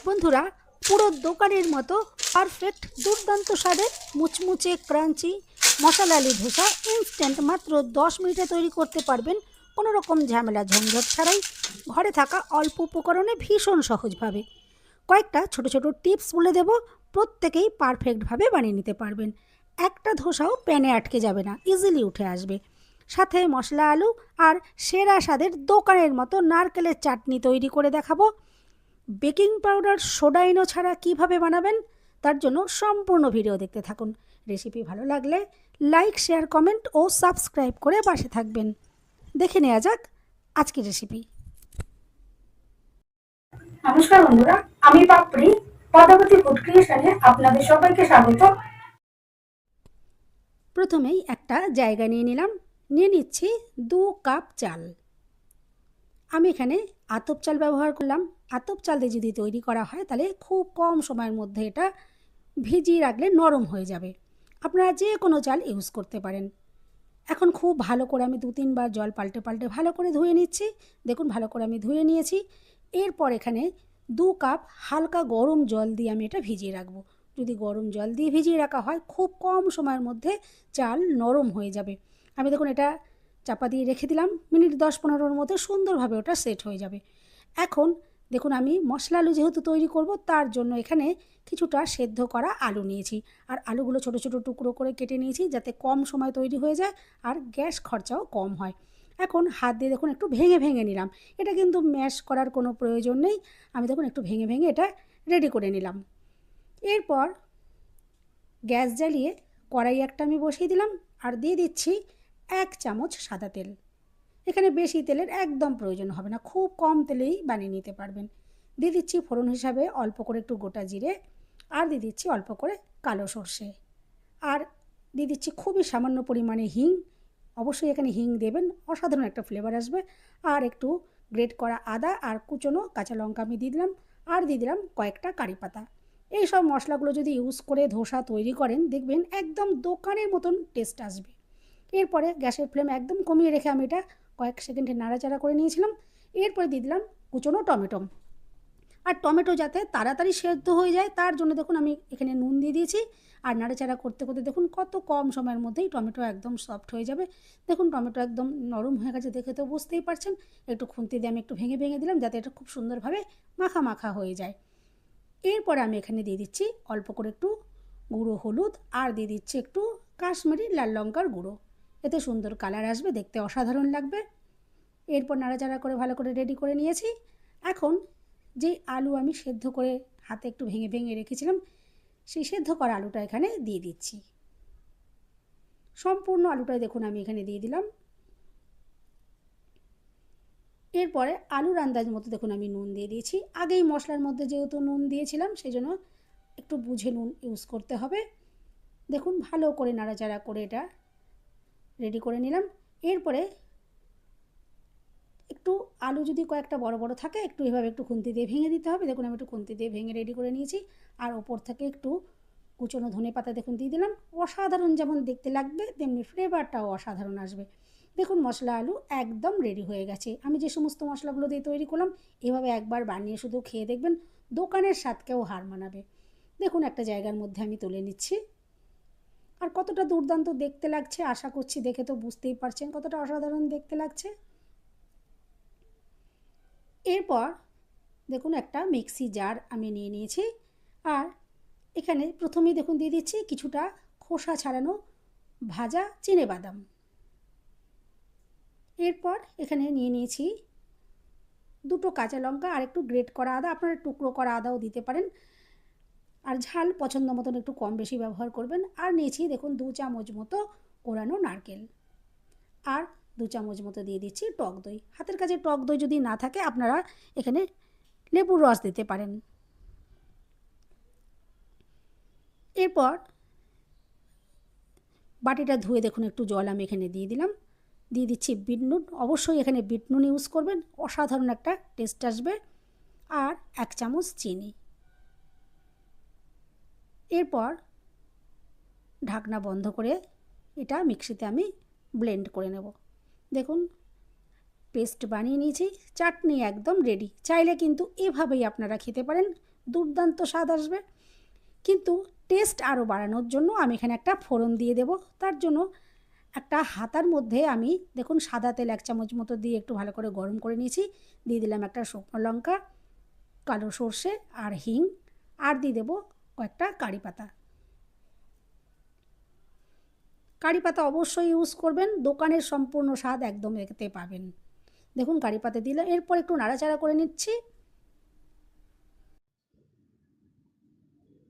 বন্ধুরা, পুরো দোকানের মতো পারফেক্ট দুর্দান্ত স্বাদের মুচমুচে ক্রাঞ্চি মশলা আলু ধোসা ইনস্ট্যান্ট মাত্র 10 মিনিটে তৈরি করতে পারবেন কোনো রকম ঝামেলা ঝঞ্ঝট ছাড়াই, ঘরে থাকা অল্প উপকরণে ভীষণ সহজভাবে। কয়েকটা ছোট ছোট টিপস বলে দেব, প্রত্যেকেই পারফেক্টভাবে বানিয়ে নিতে পারবেন। একটা ধোসাও প্যানে আটকে যাবে না, ইজিলি উঠে আসবে। সাথে মশলা আলু আর সেরা স্বাদের দোকানের মতো নারকেলের চাটনি তৈরি করে দেখাবো। বেকিং পাউডার সোডা ইনো ছাড়া কিভাবে বানাবেন তার জন্য সম্পূর্ণ ভিডিও দেখতে থাকুন। রেসিপি ভালো লাগলে লাইক শেয়ার কমেন্ট ও সাবস্ক্রাইব করে পাশে থাকবেন। দেখে নেওয়া যাক আজকের রেসিপি। নমস্কার বন্ধুরা, আমি পাপড়ি পদ্মাবতী ফুড ক্রিয়েশনে আপনাদের সবাইকে স্বাগত। প্রথমেই একটা জায়গা নিয়ে নিচ্ছি 2 কাপ চাল। আমি এখানে আতপ চাল ব্যবহার করলাম। আতপ চাল দিয়ে যদি তৈরি করা হয় তাহলে খুব কম সময়ের মধ্যে এটা ভিজিয়ে রাখলে নরম হয়ে যাবে। আপনারা যে কোনো চাল ইউজ করতে পারেন। এখন খুব ভালো করে আমি 2-3 বার জল পাল্টে পাল্টে ভালো করে ধুয়ে নিচ্ছি। দেখুন ভালো করে আমি ধুয়ে নিয়েছি। এরপর এখানে 2 কাপ হালকা গরম জল দিয়ে আমি এটা ভিজিয়ে রাখবো। যদি গরম জল দিয়ে ভিজিয়ে রাখা হয় খুব কম সময়ের মধ্যে চাল নরম হয়ে যাবে। আমি দেখুন এটা চাপা দিয়ে রেখে দিলাম, মিনিট 10-15-র মধ্যে সুন্দরভাবে ওটা সেট হয়ে যাবে। এখন দেখুন আমি মশলা আলু যেহেতু তৈরি করব তার জন্য এখানে কিছুটা সেদ্ধ করা আলু নিয়েছি। আর আলুগুলো ছোটো ছোটো টুকরো করে কেটে নিয়েছি যাতে কম সময় তৈরি হয়ে যায় আর গ্যাস খরচাও কম হয়। এখন হাত দিয়ে দেখুন একটু ভেঙে ভেঙে নিলাম। এটা কিন্তু ম্যাশ করার কোনো প্রয়োজন নেই। আমি দেখুন একটু ভেঙে ভেঙে এটা রেডি করে নিলাম। এরপর গ্যাস জ্বালিয়ে কড়াই একটা আমি বসিয়ে দিলাম আর দিয়ে দিচ্ছি 1 চামচ সাদা তেল। এখানে বেশি তেলের একদম প্রয়োজন হবে না, খুব কম তেলেই বানিয়ে নিতে পারবেন। দিয়ে দিচ্ছি ফোড়ন হিসাবে অল্প করে একটু গোটা জিরে, আর দিয়ে দিচ্ছি অল্প করে কালো সর্ষে, আর দিয়ে দিচ্ছি খুবই সামান্য পরিমাণে হিং। অবশ্যই এখানে হিং দেবেন, অসাধারণ একটা ফ্লেভার আসবে। আর একটু গ্রেট করা আদা আর কুচনো কাঁচা লঙ্কা আমি দিয়ে দিলাম, আর দিয়ে দিলাম কয়েকটা কারি পাতা। এই সব মশলাগুলো যদি ইউজ করে ধোসা তৈরি করেন দেখবেন একদম দোকানের মতন টেস্ট আসবে। এরপরে গ্যাসের ফ্লেম একদম কমিয়ে রেখে আমি এটা কয়েক সেকেন্ডে নাড়াচাড়া করে নিয়েছিলাম। এরপরে দিয়ে দিলাম কুচনো টমেটো। আর টমেটো যাতে তাড়াতাড়ি সেদ্ধ হয়ে যায় তার জন্য দেখুন আমি এখানে নুন দিয়ে দিয়েছি। আর নাড়াচাড়া করতে করতে দেখুন কত কম সময়ের মধ্যেই টমেটো একদম সফট হয়ে যাবে। দেখুন টমেটো একদম নরম হয়ে গেছে, দেখে তো বুঝতেই পারছেন। একটু খুন্তি দিয়ে আমি একটু ভেঙে ভেঙে দিলাম যাতে এটা খুব সুন্দরভাবে মাখা মাখা হয়ে যায়। এরপরে আমি এখানে দিয়ে দিচ্ছি অল্প করে একটু গুঁড়ো হলুদ, আর দিয়ে দিচ্ছি একটু কাশ্মীরি লাল লঙ্কার গুঁড়ো। এতে সুন্দর কালার আসবে, দেখতে অসাধারণ লাগবে। এরপর নাড়াচাড়া করে ভালো করে রেডি করে নিয়েছি। এখন যে আলু আমি সেদ্ধ করে হাতে একটু ভেঙে ভেঙে রেখেছিলাম সেই সেদ্ধ করা আলুটা এখানে দিয়ে দিচ্ছি। সম্পূর্ণ আলুটাই দেখুন আমি এখানে দিয়ে দিলাম। এরপরে আলুর আন্দাজ মতো দেখুন আমি নুন দিয়ে দিয়েছি। আগেই মশলার মধ্যে যেহেতু নুন দিয়েছিলাম সেই জন্য একটু বুঝে নুন ইউজ করতে হবে। দেখুন ভালো করে নাড়াচাড়া করে এটা রেডি করে নিলাম। এরপরে একটু আলু যদি কয়েকটা বড় বড় থাকে একটু এভাবে একটু খুন্তি দিয়ে ভেঙে দিতে হবে। দেখুন আমি একটু খুন্তি দিয়ে ভেঙে রেডি করে নিয়েছি। আর ওপর থেকে একটু কুচনো ধনে পাতা দেখুন দিয়ে দিলাম। অসাধারণ যেমন দেখতে লাগবে তেমনি ফ্লেভারটাও অসাধারণ আসবে। দেখুন মশলা আলু একদম রেডি হয়ে গেছে। আমি যে সমস্ত মশলাগুলো দিয়ে তৈরি করলাম এভাবে একবার বানিয়ে শুধু খেয়ে দেখবেন দোকানের স্বাদকেও হার মানাবে। দেখুন একটা জায়গার মধ্যে আমি তুলে নিচ্ছি। আর কতটা দুর্দান্ত দেখতে লাগছে আশা করছি দেখে তো বুঝতেই পারছেন কতটা অসাধারণ দেখতে লাগছে। এরপর দেখুন একটা মিক্সি জার আমি নিয়ে নিয়েছি। আর এখানে প্রথমেই দেখুন দিয়ে দিচ্ছি কিছুটা খোসা ছাড়ানো ভাজা চিনেবাদাম। এরপর এখানে নিয়ে নিয়েছি 2টো কাঁচা লঙ্কা আর একটু গ্রেট করা আদা, আপনারা টুকরো করা আদাও দিতে পারেন। আর ঝাল পছন্দ মতন একটু কম বেশি ব্যবহার করবেন। আর নিয়েছি দেখুন 2 চামচ মতো কোরানো নারকেল, আর 2 চামচ মতো দিয়ে দিচ্ছি টক দই। হাতের কাছে টক দই যদি না থাকে আপনারা এখানে লেবুর রস দিতে পারেন। এরপর বাটিটা ধুয়ে দেখুন একটু জল আমি এখানে দিয়ে দিলাম। দিয়ে দিচ্ছি বিট নুন, অবশ্যই এখানে বিট নুন ইউজ করবেন, অসাধারণ একটা টেস্ট আসবে। আর 1 চামচ চিনি। এরপর ঢাকনা বন্ধ করে এটা মিক্সিতে আমি ব্লেন্ড করে নেব। দেখুন পেস্ট বানিয়ে নিয়েছি, চাটনি একদম রেডি। চাইলে কিন্তু এভাবেই আপনারা খেতে পারেন, দুর্দান্ত স্বাদ আসবে। কিন্তু টেস্ট আরও বাড়ানোর জন্য আমি এখানে একটা ফোড়ন দিয়ে দেব। তার জন্য একটা হাতার মধ্যে আমি দেখুন সাদা তেল 1 চামচ মতো দিয়ে একটু ভালো করে গরম করে নিয়েছি। দিয়ে দিলাম একটা শুকনো লঙ্কা, কালো সর্ষে আর হিং, আর দিয়ে দেবো কয়েকটা কারি পাতা। কারি পাতা অবশ্যই ইউজ করবেন, দোকানের সম্পূর্ণ স্বাদ একদম এতে পাবেন। দেখুন কারি পাতা দিলে এরপর একটু নাড়াচাড়া করে নিচ্ছি।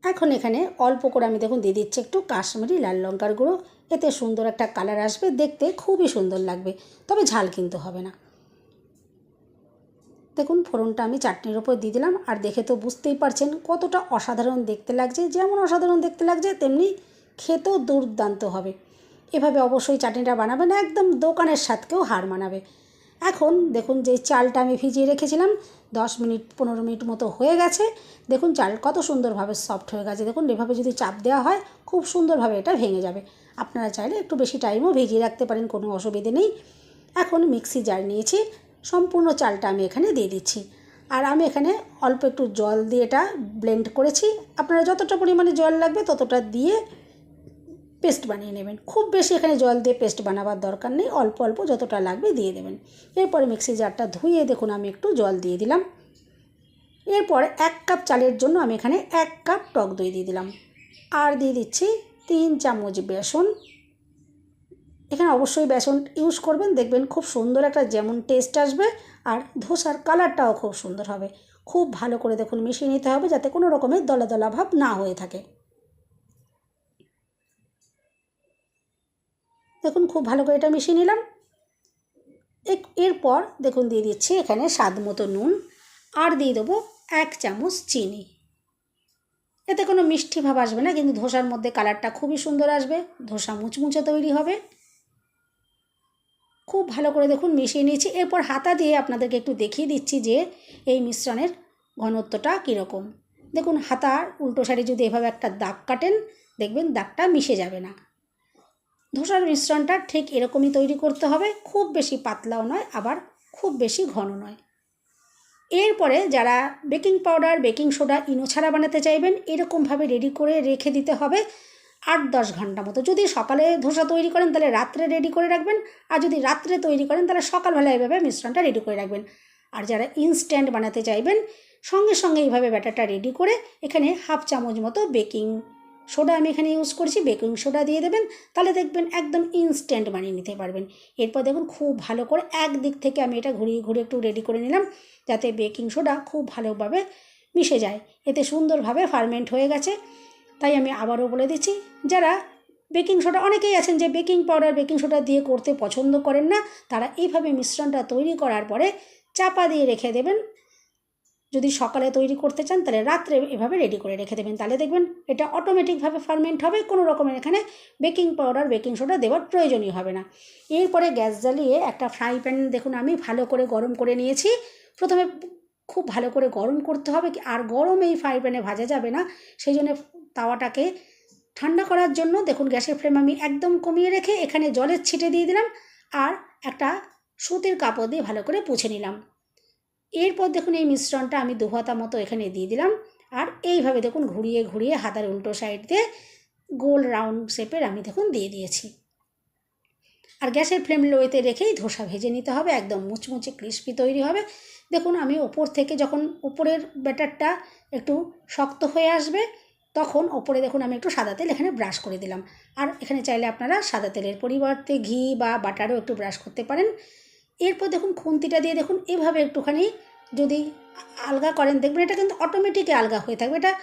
এখন এখানে অল্প করে আমি দেখুন দিয়ে দিচ্ছি একটু কাশ্মীরি লাল লঙ্কার গুঁড়ো। এতে সুন্দর একটা কালার আসবে, দেখতে খুবই সুন্দর লাগবে, তবে ঝাল কিন্তু হবে না। দেখুন ফোড়নটা আমি চাটনির ওপর দিয়ে দিলাম, আর দেখে তো বুঝতেই পারছেন কতটা অসাধারণ দেখতে লাগছে। যেমন অসাধারণ দেখতে লাগছে তেমনি খেতেও দুর্দান্ত হবে। এভাবে অবশ্যই চাটনিটা বানাবেন, একদম দোকানের স্বাদকেও হার মানাবে। এখন দেখুন যে চালটা আমি ভিজিয়ে রেখেছিলাম 10 মিনিট 15 মিনিট মতো হয়ে গেছে। দেখুন চাল কত সুন্দরভাবে সফট হয়ে গেছে। দেখুন এভাবে যদি চাপ দেওয়া হয় খুব সুন্দরভাবে এটা ভেঙে যাবে। আপনারা চাইলে একটু বেশি টাইমও ভিজিয়ে রাখতে পারেন, কোনো অসুবিধে নেই। এখন মিক্সি জার নিয়েছি, সম্পূর্ণ চালটা আমি এখানে দিয়ে দিচ্ছি। আর আমি এখানে অল্প একটু জল দিয়ে এটা ব্লেন্ড করেছি। আপনারা যতটা পরিমাণে জল লাগবে ততটা দিয়ে পেস্ট বানিয়ে নেবেন। খুব বেশি এখানে জল দিয়ে পেস্ট বানাবার দরকার নেই, অল্প অল্প যতটা লাগবে দিয়ে দেবেন। এরপরে মিক্সি জারটা ধুয়ে দেখুন আমি একটু জল দিয়ে দিলাম। এরপর 1 কাপ চালের জন্য আমি এখানে 1 কাপ টক দই দিয়ে দিলাম, আর দিয়ে দিচ্ছি 3 চামচ বেসন। এখানে অবশ্যই বেসন ইউজ করবেন, দেখবেন খুব সুন্দর একটা যেমন টেস্ট আসবে, আর ধোসার কালারটাও খুব সুন্দর হবে। খুব ভালো করে দেখুন মিশিয়ে নিতে হবে, যাতে কোনো রকমের দলা দলা ভাব না হয়ে থাকে। দেখুন খুব ভালো করে এটা মিশিয়ে নিলাম। এরপর দেখুন দিয়ে দিচ্ছি এখানে স্বাদ মতো নুন, আর দিয়ে দেবো 1 চামচ চিনি। এতে কোনো মিষ্টি ভাব আসবে না, কিন্তু ধোসার মধ্যে কালারটা খুবই সুন্দর আসবে, ধোসা মুচমুচে তৈরি হবে। খুব ভালো করে দেখুন মিশিয়ে নিয়েছি। এরপর হাতা দিয়ে আপনাদেরকে একটু দেখিয়ে দিচ্ছি যে এই মিশ্রণের ঘনত্বটা কীরকম। দেখুন হাতার উল্টো সাইডে যদি এভাবে একটা দাগ কাটেন, দেখবেন দাগটা মিশে যাবে না। ধোসার মিশ্রণটা ঠিক এরকমই তৈরি করতে হবে, খুব বেশি পাতলাও নয়, আবার খুব বেশি ঘন নয়। এরপরে যারা বেকিং পাউডার, বেকিং সোডা, ইনো ছাড়া বানাতে চাইবেন, এরকমভাবে রেডি করে রেখে দিতে হবে 8-10 ঘন্টা মতো। যদি সকালে ধোসা তৈরি করেন তাহলে রাত্রে রেডি করে রাখবেন, আর যদি রাত্রে তৈরি করেন তাহলে সকালবেলা এভাবে মিশ্রণটা রেডি করে রাখবেন। আর যারা ইনস্ট্যান্ট বানাতে চাইবেন, সঙ্গে সঙ্গে এইভাবে ব্যাটারটা রেডি করে এখানে 1/2 চামচ মতো বেকিং সোডা আমি এখানে ইউজ করছি, বেকিং সোডা দিয়ে দেবেন, তাহলে দেখবেন একদম ইনস্ট্যান্ট বানিয়ে নিতে পারবেন। এরপর দেখুন খুব ভালো করে একদিক থেকে আমি এটা ঘুরিয়ে ঘুরিয়ে একটু রেডি করে নিলাম, যাতে বেকিং সোডা খুব ভালোভাবে মিশে যায়। এতে সুন্দরভাবে ফার্মেন্ট হয়ে গেছে। তাই আমি আবারও বলে দিচ্ছি, যারা বেকিং সোডা, অনেকেই আছেন যে বেকিং পাউডার, বেকিং সোডা দিয়ে করতে পছন্দ করেন না, তারা এইভাবে মিশ্রণটা তৈরি করার পরে চাপা দিয়ে রেখে দেবেন। যদি সকালে তৈরি করতে চান তাহলে রাত্রে এভাবে রেডি করে রেখে দেবেন, তাহলে দেখবেন এটা অটোমেটিকভাবে ফার্মেন্ট হবে, কোনো রকমের এখানে বেকিং পাউডার, বেকিং সোডা দেওয়ার প্রয়োজনই হবে না। এরপরে গ্যাস জ্বালিয়ে একটা ফ্রাই প্যান দেখুন আমি ভালো করে গরম করে নিয়েছি। প্রথমে খুব ভালো করে গরম করতে হবে, আর গরম এই ফ্রাই প্যানে ভাজা যাবে না, সেই জন্য তাওয়াটাকে ঠান্ডা করার জন্য দেখুন গ্যাসের ফ্লেম আমি একদম কমিয়ে রেখে এখানে জলের ছিটে দিয়ে দিলাম, আর একটা সুতির কাপড় দিয়ে ভালো করে পুছে নিলাম। এরপর দেখুন এই মিশ্রণটা আমি 2 হাতা মতো এখানে দিয়ে দিলাম, আর এইভাবে দেখুন ঘুরিয়ে ঘুরিয়ে হাতার উল্টো সাইড দিয়ে গোল রাউন্ড শেপের আমি দেখুন দিয়ে দিয়েছি। আর গ্যাসের ফ্লেম লোতে রেখেই ধোসা ভেজে নিতে হবে, একদম মুচমুচে ক্রিস্পি তৈরি হবে। দেখুন আমি ওপর থেকে যখন উপরের ব্যাটারটা একটু শক্ত হয়ে আসবে, তখন ওপরে দেখুন আমি একটু সাদা তেল এখানে ব্রাশ করে দিলাম। আর এখানে চাইলে আপনারা সাদা তেলের পরিবর্তে ঘি বা বাটারও একটু ব্রাশ করতে পারেন। এরপর দেখুন খুন্তিটা দিয়ে দেখুন এভাবে একটুখানি যদি আলগা করেন, দেখবেন এটা কিন্তু অটোমেটিকই আলগা হয়ে থাকবে, এটা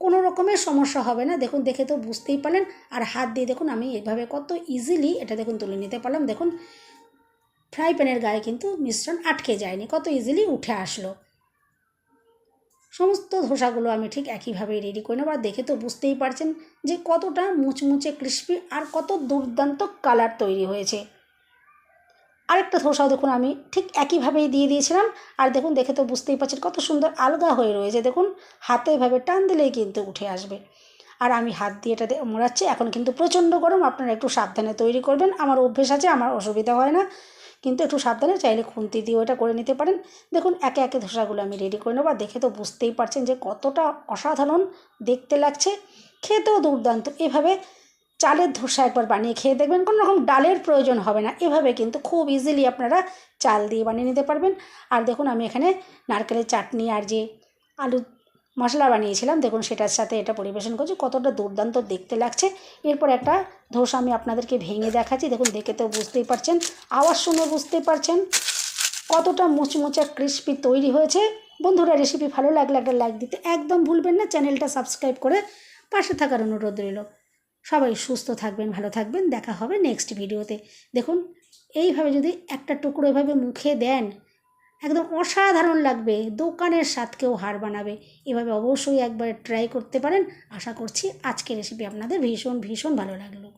কোনো রকমের সমস্যা হবে না। দেখুন দেখে তো বুঝতেই পারলেন। আর হাত দিয়ে দেখুন আমি এভাবে কত ইজিলি এটা দেখুন তুলে নিতে পারলাম। দেখুন ফ্রাই প্যানের গায়ে কিন্তু মিশ্রণ আটকে যায়নি, কত ইজিলি উঠে আসলো। সমস্ত ধোসাগুলো আমি ঠিক একইভাবেই রেডি করে নেব, আর দেখে তো বুঝতেই পারছেন যে কতটা মুচমুচে ক্রিস্পি আর কত দুর্দান্ত কালার তৈরি হয়েছে। আরেকটা ধোসাও দেখুন আমি ঠিক একইভাবেই দিয়ে দিয়েছিলাম, আর দেখুন দেখে তো বুঝতেই পারছেন কত সুন্দর আলগা হয়ে রয়েছে। দেখুন হাতে এভাবে টান দিলেই কিন্তু উঠে আসবে। আর আমি হাত দিয়ে এটাতে মোড়াচ্ছি, এখন কিন্তু প্রচণ্ড গরম, আপনারা একটু সাবধানে তৈরি করবেন। আমার অভ্যেস আছে, আমার অসুবিধা হয় না, কিন্তু একটু সাবধানে, চাইলে খুন্তি দিয়েও এটা করে নিতে পারেন। দেখুন একে একে ধোসাগুলো আমি রেডি করে নেবো। আর দেখে তো বুঝতেই পারছেন যে কতটা অসাধারণ দেখতে লাগছে, খেতেও দুর্দান্ত। এভাবে চালের ধোসা একবার বানিয়ে খেয়ে দেখবেন, কোনো রকম ডালের প্রয়োজন হবে না। এভাবে কিন্তু খুব ইজিলি আপনারা চাল দিয়ে বানিয়ে নিতে পারবেন। আর দেখুন আমি এখানে নারকেলের চাটনি আর যে আলু মশলা বানিয়েছিলাম, দেখুন সেটার সাথে এটা পরিবেশন করছি, কতটা দুর্দান্ত দেখতে লাগছে। এরপর একটা ধোসা আমি আপনাদেরকে ভেঙে দেখাচ্ছি। দেখুন দেখে তো বুঝতেই পারছেন, আওয়াজ শুনে বুঝতেই পারছেন কতটা মুচমুচে ক্রিস্পি তৈরি হয়েছে। বন্ধুরা, রেসিপি ভালো লাগলে একটা লাইক দিতে একদম ভুলবেন না। চ্যানেলটা সাবস্ক্রাইব করে পাশে থাকার অনুরোধ রইল। সবাই সুস্থ থাকবেন, ভালো থাকবেন। দেখা হবে নেক্সট ভিডিওতে। দেখুন এইভাবে যদি একটা টুকরো এভাবে মুখে দেন, একদম অসাধারণ লাগবে, দোকানের স্বাদকেও হার বানাবে। এভাবে অবশ্যই একবার ট্রাই করতে পারেন। আশা করছি আজকের রেসিপি আপনাদের ভীষণ ভীষণ ভালো লাগলো।